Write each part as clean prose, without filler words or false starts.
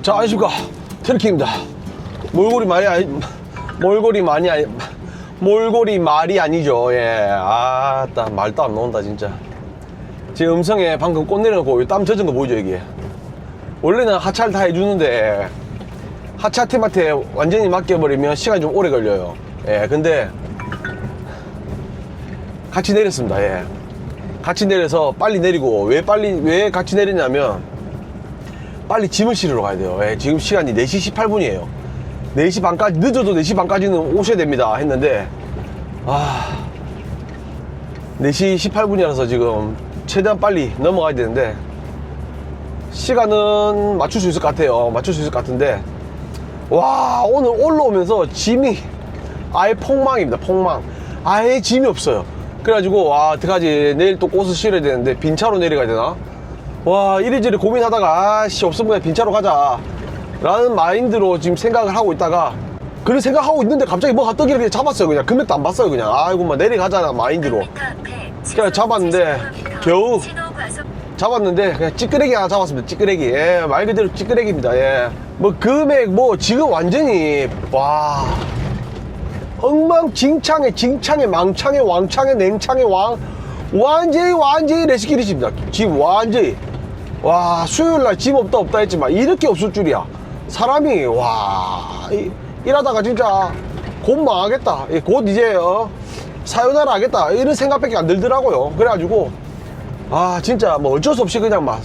자, 안녕하십니까. 트럭키입니다. 몰골이 말이 아니죠. 예. 딱 말도 안 나온다, 진짜. 제 음성에 방금 꽃 내려놓고 땀 젖은 거 보이죠, 이게? 원래는 하차를 다 해주는데, 하차팀한테 완전히 맡겨버리면 시간이 좀 오래 걸려요. 예. 근데, 같이 내렸습니다. 예. 같이 내려서 빨리 내리고, 왜 같이 내리냐면, 빨리 짐을 실으러 가야 돼요. 예, 지금 시간이 4시 18분이에요. 4시 반까지, 늦어도 4시 반까지는 오셔야 됩니다. 했는데, 4시 18분이라서 지금 최대한 빨리 넘어가야 되는데, 시간은 맞출 수 있을 것 같아요. 맞출 수 있을 것 같은데, 와, 오늘 올라오면서 짐이 아예 폭망입니다. 폭망. 아예 짐이 없어요. 그래가지고, 어떡하지. 내일 또 꽃을 실어야 되는데, 빈 차로 내려가야 되나? 와, 이리저리 고민하다가 없으면 그냥 빈차로 가자 라는 마인드로 지금 생각을 하고 있다가, 그런 생각하고 있는데 갑자기 뭐가 떠기를 그냥 잡았어요. 그냥 금액도 안 봤어요. 그냥 아이고 막 내려가자 마인드로 그냥 잡았는데, 겨우 잡았는데 그냥 찌끄레기 하나 잡았습니다. 찌끄레기. 예, 말 그대로 찌끄레기입니다. 예, 뭐 금액 뭐 지금 완전히 엉망진창에 망창에 왕창에 냉창에 완전히 레스키리십니다. 지금 완전히. 와, 수요일날 짐 없다 했지만 이렇게 없을 줄이야. 사람이 일하다가 진짜 곧 망하겠다. 곧 이제 사요나라 하겠다 이런 생각밖에 안 들더라고요. 그래가지고 진짜 뭐 어쩔 수 없이 그냥 막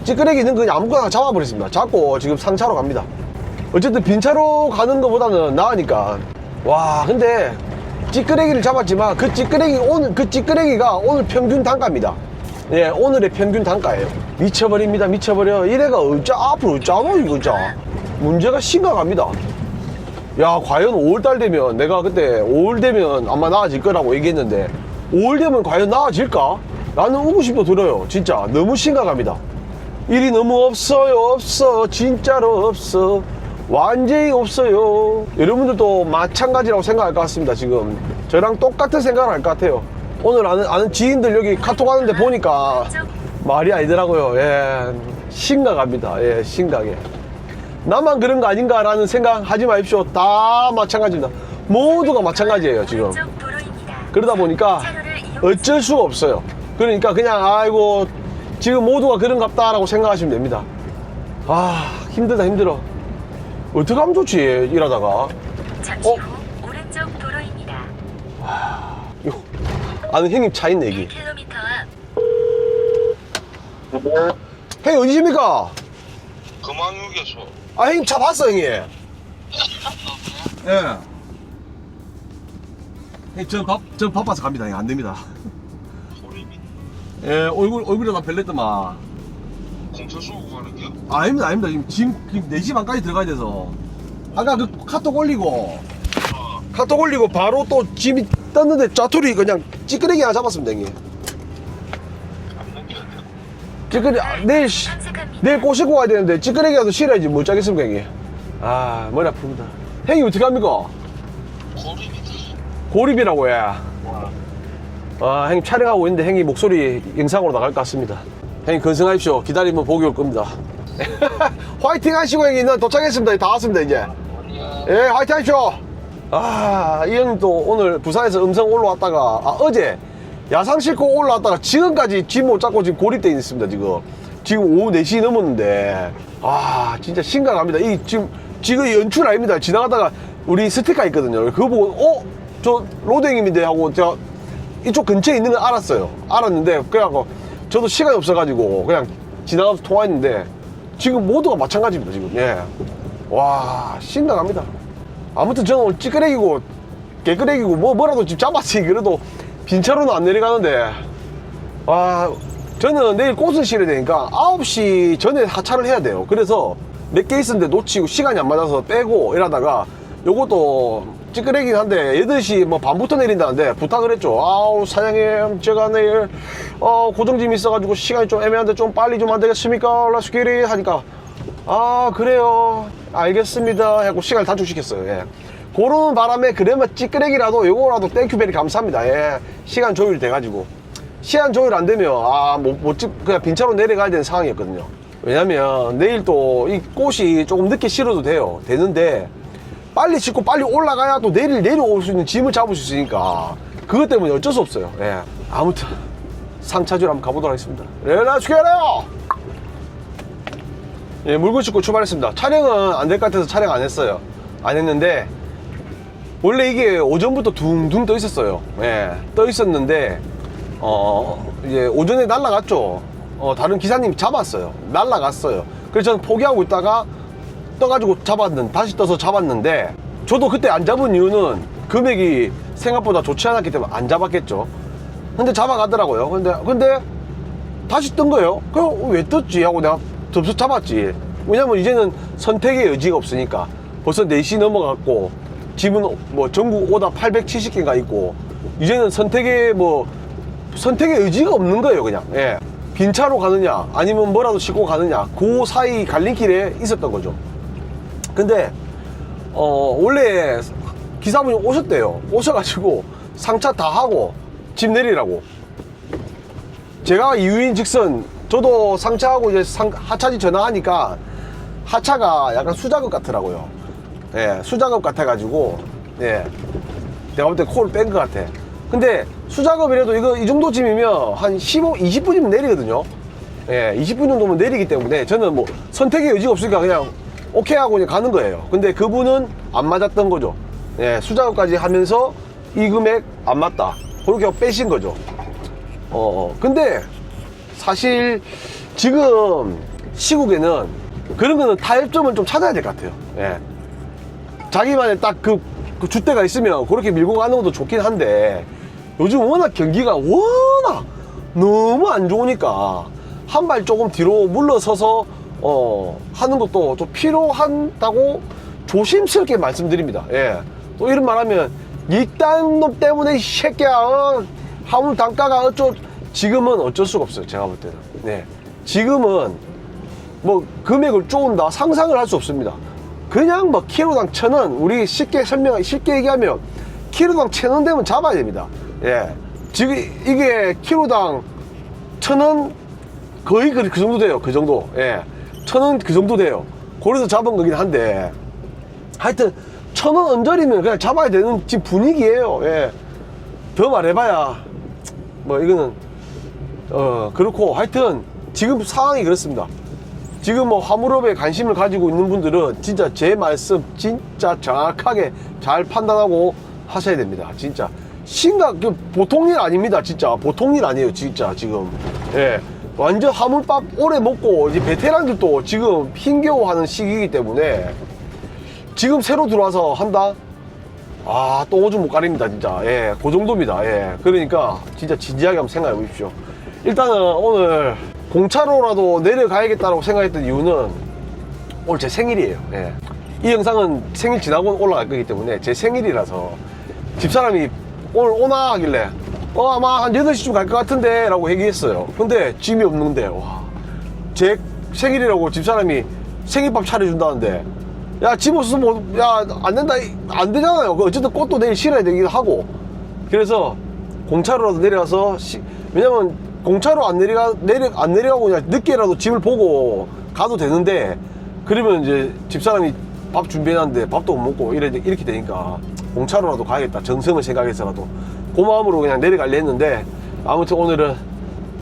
찌끄레기는 그냥 아무거나 잡아버렸습니다. 잡고 지금 상차로 갑니다. 어쨌든 빈차로 가는 것보다는 나으니까. 와, 근데 찌끄레기를 잡았지만 그 찌끄레기가 오늘 평균 단가입니다. 예, 오늘의 평균 단가예요. 미쳐버립니다. 미쳐버려. 이래가 앞으로 어쩌노 이거 진짜 문제가 심각합니다. 야, 과연 5월달 되면, 내가 그때 5월 되면 아마 나아질 거라고 얘기했는데 5월 되면 과연 나아질까? 라는 의구심도 들어요. 진짜 너무 심각합니다. 일이 너무 없어요. 진짜로 없어. 완전히 없어요. 여러분들도 마찬가지라고 생각할 것 같습니다. 지금 저랑 똑같은 생각을 할 것 같아요. 오늘 아는 지인들 여기 카톡 하는데 보니까 말이 아니더라고요. 예, 심각합니다. 예, 심각해. 나만 그런 거 아닌가 라는 생각 하지 마십시오. 다 마찬가지입니다. 모두가 마찬가지예요. 지금 그러다 보니까 어쩔 수가 없어요. 그러니까 그냥 아이고 지금 모두가 그런갑다 라고 생각하시면 됩니다. 힘들다 힘들어. 어떻게 하면 좋지, 일하다가. 잠시 후 오른쪽 도로입니다. 아는 형님 차 있네, 여기. 1km 앞. 형님, 어디십니까? 금왕육에서. 형님 차 봤어, 형님. 예. 형님, 전 바빠서 갑니다, 형님. 안 됩니다. 예, 얼굴에 다 별랬더만. 공차 쏘고 가는 게? 아닙니다. 지금 4시 반까지 들어가야 돼서. 아까 그 카톡 올리고 바로 또 짐이 떴는데 짜투리 그냥 찌끄레기 하나 잡았습니다, 형님. 찌끄레기, 내일 꽃 싣고 가야 되는데 찌끄레기라도 실어야지 못 짜겠습니까, 형님. 머리 아픕니다. 형님 어떻게 합니까? 고립이라고 해. 형님 촬영하고 있는데 형님 목소리 영상으로 나갈 것 같습니다. 형님 건승하십시오. 기다리면 복이 올 겁니다. 화이팅 하시고 형님 도착했습니다. 다 왔습니다 이제. 예, 화이팅 하십시오. 이 형님도 오늘 부산에서 음성 올라왔다가 어제 야상 싣고 올라왔다가 지금까지 짐 못 잡고 지금 고립되어 있습니다. 지금 오후 4시 넘었는데 진짜 심각합니다. 지금 연출 아닙니다. 지나가다가 우리 스티커 있거든요. 그거 보고 저 로드 형님인데 하고 제가 이쪽 근처에 있는 걸 알았는데 그래갖고 저도 시간이 없어가지고 그냥 지나가면서 통화했는데 지금 모두가 마찬가지입니다. 지금. 예. 와, 심각합니다. 아무튼 저는 오늘 찌끄레기고 개끄레기고 뭐라도 집 잡았지. 그래도 빈차로는 안 내려가는데 저는 내일 꽃을 실어야 되니까 9시 전에 하차를 해야 돼요. 그래서 몇 개 있었는데 놓치고 시간이 안 맞아서 빼고 이러다가 요것도 찌끄레긴 한데 8시 반부터 내린다는데 부탁을 했죠. 사장님 제가 내일 고정짐이 있어가지고 시간이 좀 애매한데 좀 빨리 좀 안 되겠습니까? 라스키리 하니까 그래요 알겠습니다 하고 시간을 단축시켰어요. 예. 그런 바람에 그러면 찌끄레기라도 요거라도 땡큐베리 감사합니다. 예. 시간 조율이 돼가지고 시간 조율 안 되면 그냥 빈차로 내려가야 되는 상황이었거든요. 왜냐면 내일 또 이 꽃이 조금 늦게 실어도 되는데 빨리 싣고 빨리 올라가야 또 내일 내려올 수 있는 짐을 잡을 수 있으니까 그것 때문에 어쩔 수 없어요. 예. 아무튼 상차주로 한번 가보도록 하겠습니다. 렛츠 겟요! 예, 물건 싣고 출발했습니다. 촬영은 안 될 것 같아서 촬영 안 했어요. 안 했는데 원래 이게 오전부터 둥둥 떠 있었어요. 예, 떠 있었는데 이제 오전에 날라갔죠. 다른 기사님이 잡았어요. 날라갔어요. 그래서 저는 포기하고 있다가 떠가지고 다시 떠서 잡았는데 저도 그때 안 잡은 이유는 금액이 생각보다 좋지 않았기 때문에 안 잡았겠죠. 근데 잡아가더라고요. 근데 다시 뜬 거예요. 그럼 왜 떴지 하고 내가 덥석 잡았지. 왜냐면 이제는 선택의 여지가 없으니까. 벌써 4시 넘어갔고 집은 뭐 전국 오다 870개가 있고 이제는 선택의 여지가 없는 거예요. 그냥 예. 빈 차로 가느냐 아니면 뭐라도 싣고 가느냐 그 사이 갈림길에 있었던 거죠. 근데 원래 기사분이 오셨대요. 오셔가지고 상차 다 하고 집 내리라고. 제가 이유인 즉슨 저도 상차하고 이제 하차지 전화하니까 하차가 약간 수작업 같더라고요. 예, 수작업 같아가지고 예, 내가 볼 때 코를 뺀 것 같아. 근데 수작업이라도 이 정도 짐이면 한 20분이면 내리거든요. 예, 20분 정도면 내리기 때문에 저는 뭐 선택의 여지가 없으니까 그냥 오케이 하고 그냥 가는 거예요. 근데 그분은 안 맞았던 거죠. 예, 수작업까지 하면서 이 금액 안 맞다. 그렇게 빼신 거죠. 근데 사실 지금 시국에는 그런 거는 타협점을 좀 찾아야 될 것 같아요. 예. 자기만의 딱 그 줏대가 있으면 그렇게 밀고 가는 것도 좋긴 한데 요즘 워낙 경기가 워낙 너무 안 좋으니까 한 발 조금 뒤로 물러서서 하는 것도 좀 필요하다고 조심스럽게 말씀드립니다. 예. 또 이런 말 하면 이딴 놈 때문에 이 새끼야 화물 단가가 지금은 어쩔 수가 없어요. 제가 볼 때는. 네. 지금은 뭐 금액을 쪼은다 상상을 할 수 없습니다. 그냥 뭐 키로당 1,000원 우리 쉽게 얘기하면 키로당 1,000원 되면 잡아야 됩니다. 예. 지금 이게 키로당 1,000원 거의 그 정도 돼요. 그 정도. 예. 1,000원 그 정도 돼요. 그래서 잡은 거긴 한데 하여튼 1,000원 언저리면 그냥 잡아야 되는 지금 분위기예요. 예. 더 말해봐야 뭐 이거는 그렇고 하여튼 지금 상황이 그렇습니다. 지금 뭐 화물업에 관심을 가지고 있는 분들은 진짜 제 말씀 진짜 정확하게 잘 판단하고 하셔야 됩니다. 진짜 보통 일 아닙니다. 진짜 보통 일 아니에요. 진짜 지금 예, 완전 화물밥 오래 먹고 이제 베테랑들도 지금 힘겨워하는 시기이기 때문에 지금 새로 들어와서 한다? 또 오줌 못 가립니다. 진짜 예, 그 정도입니다. 예, 그러니까 진짜 진지하게 한번 생각해 보십시오. 일단은 오늘 공차로라도 내려가야겠다고 생각했던 이유는 오늘 제 생일이에요. 예. 이 영상은 생일 지나고 올라갈 거기 때문에 제 생일이라서 집사람이 오늘 오나 하길래 아마 한 8시쯤 갈 것 같은데 라고 얘기했어요. 근데 짐이 없는데 와, 제 생일이라고 집사람이 생일밥 차려준다는데 야, 짐 없으면 안 된다 안 되잖아요. 어쨌든 꽃도 내일 실어야 되기도 하고 그래서 공차로라도 내려가서 왜냐면 공차로 안 내려가고 그냥 늦게라도 집을 보고 가도 되는데 그러면 이제 집사람이 밥 준비해놨는데 밥도 못 먹고 이렇게 되니까 공차로라도 가야겠다. 정성을 생각해서라도 그 마음으로 그냥 내려가려 했는데 아무튼 오늘은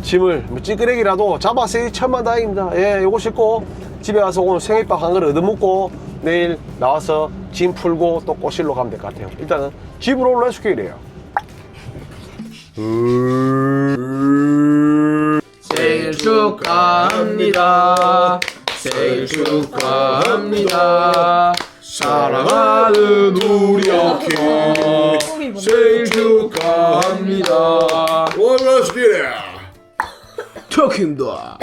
짐을 찌끄레기라도 잡았으니 천만다행입니다. 예, 요거 싣고 집에 가서 오늘 생일밥 한 그릇 얻어먹고 내일 나와서 짐 풀고 또 꼬실로 가면 될 것 같아요. 일단은 집으로 렛츠기래요. 생일 축하합니다. 생일 축하합니다. 사랑하는 우리 아키 생일 축하합니다. 렛츠기래요. 축하합니다.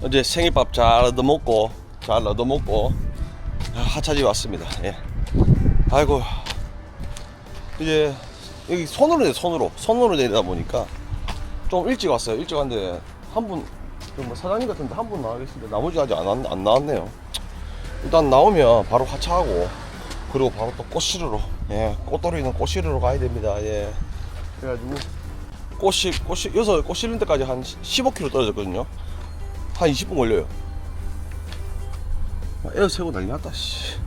어제 생일밥 잘 얻어먹고 하차지 왔습니다. 예. 아이고 이제 여기 손으로 내리다 보니까 좀 일찍 왔어요. 일찍 왔는데 한 분 뭐 사장님 같은데 한 분 나와 계신데 나머지 아직 안 나왔네요. 일단 나오면 바로 하차하고 그리고 바로 또 꽃시르러, 예, 꽃돌이는 꽃시르러 가야 됩니다. 예. 그래가지고 여기서 꽃 실는 데까지 한 15km 떨어졌거든요. 한 20분 걸려요. 에어 세고 난리 났다. 씨.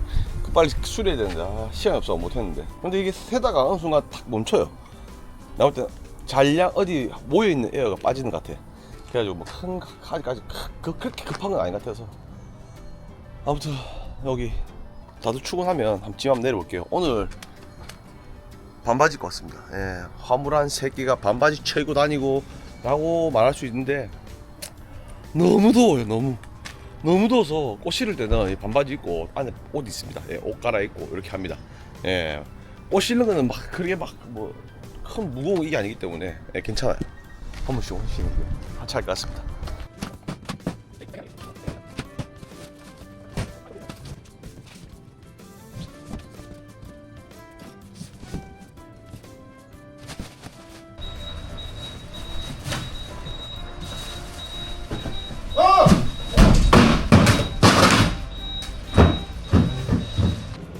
빨리 수리해야 되는데 시간이 없어서 못했는데. 근데 이게 세다가 어느 순간 탁 멈춰요. 나올 때 잔량 어디 모여있는 에어가 빠지는 것 같아. 그래가지고 뭐 큰 아직까지 그렇게 급한 건 아닌 것 같아서. 아무튼 여기 다들 출근하면 한번 짐 한번 내려볼게요. 오늘 반바지 입고 왔습니다. 예, 화물한 새끼가 반바지 쳐입고 다니고 라고 말할 수 있는데 너무 더워요. 너무 더워서 꽃 실을 때는 이 반바지 입고 안에 옷 있습니다. 예, 옷 갈아입고 이렇게 합니다. 예, 꽃 실는 거는 막 그렇게 막 뭐 큰 무거운 이게 아니기 때문에 예, 괜찮아요. 한 번씩 오시면 같이 할 것 같습니다.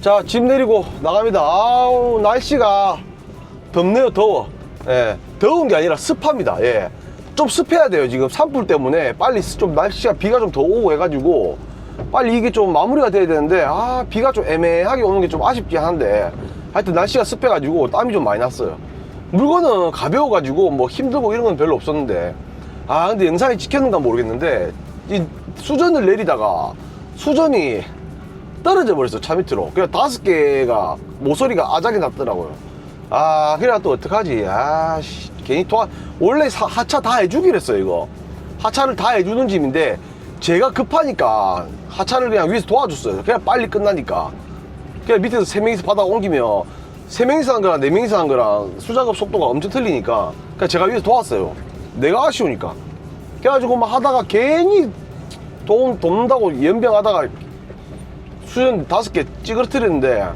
자, 짐 내리고 나갑니다. 아우, 날씨가 덥네요. 더워. 예, 더운 게 아니라 습합니다. 예, 좀 습해야 돼요. 지금 산불 때문에 빨리 좀 날씨가 비가 좀 더 오고 해가지고 빨리 이게 좀 마무리가 돼야 되는데 비가 좀 애매하게 오는 게 좀 아쉽긴 한데 하여튼 날씨가 습해가지고 땀이 좀 많이 났어요. 물건은 가벼워가지고 뭐 힘들고 이런 건 별로 없었는데 근데 영상이 찍혔는가 모르겠는데 이 수전을 내리다가 수전이 떨어져 버렸어. 차 밑으로. 그냥 5개가 모서리가 아작이 났더라고요. 그래 또 어떡하지. 괜히 원래 하차 다 해주기로 했어요. 이거 하차를 다 해주는 짐인데 제가 급하니까 하차를 그냥 위에서 도와줬어요. 그냥 빨리 끝나니까. 그냥 밑에서 3명이서 받아 옮기면 3명이서 한 거랑 4명이서 한 거랑 수작업 속도가 엄청 틀리니까 그냥 제가 위에서 도왔어요. 내가 아쉬우니까. 그래가지고 막 하다가 괜히 돕는다고 연병하다가 수전 5개 찌그러뜨렸는데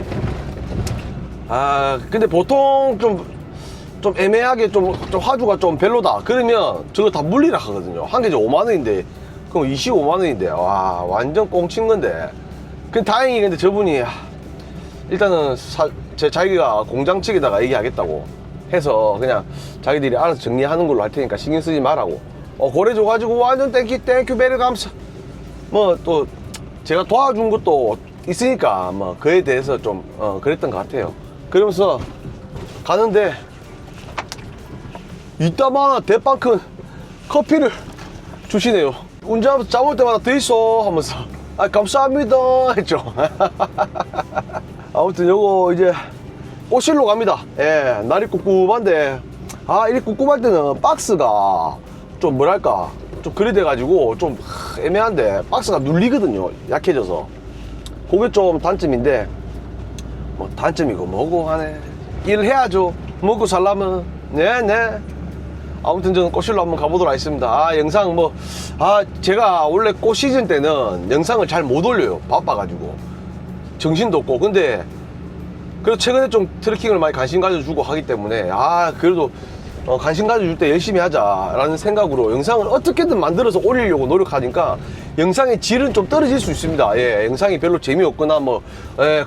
근데 보통 좀 애매하게 좀 화주가 좀 별로다 그러면 저거 다 물리라 하거든요. 한 개 5만원인데 그럼 25만원인데 와 완전 꽁친 건데. 근데 다행히 근데 저분이 일단은 자기가 공장 측에다가 얘기하겠다고 해서 그냥 자기들이 알아서 정리하는 걸로 할 테니까 신경 쓰지 말라고 그래줘가지고 완전 땡큐 베리 감사. 뭐 또 제가 도와준 것도 있으니까 뭐 그에 대해서 좀 그랬던 것 같아요. 그러면서 가는데 이따마 대빵큰 커피를 주시네요. 운전하면서 잠 올 때마다 더 있어 하면서 감사합니다 했죠. 아무튼 요거 이제 꽃실로 갑니다. 예, 날이 꿉꿉한데 이리 꿉꿉할 때는 박스가 좀 뭐랄까 좀 그리 돼가지고 좀 애매한데 박스가 눌리거든요. 약해져서 그게 좀 단점인데 뭐 단점이고 뭐고 하네. 일을 해야죠. 먹고 살려면. 네. 아무튼 저는 꽃실로 한번 가보도록 하겠습니다. 영상 제가 원래 꽃 시즌 때는 영상을 잘 못 올려요. 바빠가지고 정신도 없고. 근데 그래도 최근에 좀 트레킹을 많이 관심 가져주고 하기 때문에 그래도 관심 가져줄 때 열심히 하자라는 생각으로 영상을 어떻게든 만들어서 올리려고 노력하니까 영상의 질은 좀 떨어질 수 있습니다. 예, 영상이 별로 재미없거나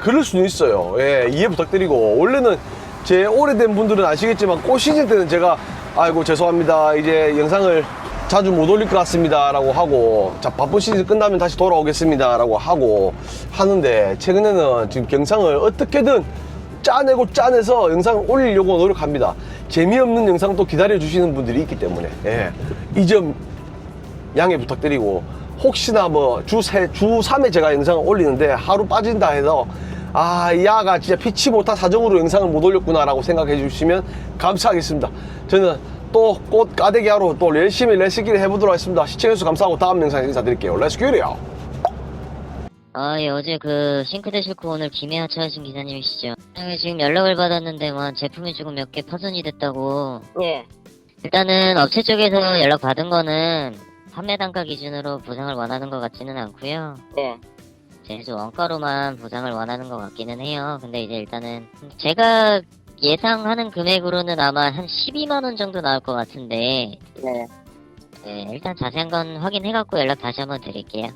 그럴 수도 있어요. 예, 이해 부탁드리고. 원래는 제 오래된 분들은 아시겠지만 꽃 시즌 때는 제가 아이고 죄송합니다 이제 영상을 자주 못 올릴 것 같습니다 라고 하고 바쁜 시즌 끝나면 다시 돌아오겠습니다 라고 하고 하는데 최근에는 지금 영상을 어떻게든 짜내서 영상을 올리려고 노력합니다. 재미없는 영상도 기다려 주시는 분들이 있기 때문에 이 점 양해 부탁드리고 혹시나 주 3회 제가 영상을 올리는데 하루 빠진다 해서 야가 진짜 피치 못한 사정으로 영상을 못 올렸구나 라고 생각해 주시면 감사하겠습니다. 저는 또 꽃 까대기 하러 또 열심히 레스기를 해보도록 하겠습니다. 시청해주셔서 감사하고 다음 영상에 인사드릴게요. 렛츠기요. 예, 어제 싱크대 싣고 오늘 김해 하차하신 기사님이시죠? 지금 연락을 받았는데만 제품이 조금 몇 개 파손이 됐다고. 예. 일단은 업체 쪽에서 연락 받은 거는 판매 단가 기준으로 보상을 원하는 것 같지는 않고요. 예. 제주 원가로만 보상을 원하는 것 같기는 해요. 근데 이제 일단은 제가 예상하는 금액으로는 아마 한 12만원 정도 나올 것 같은데 네. 일단 자세한 건 확인해갖고 연락 다시 한번 드릴게요.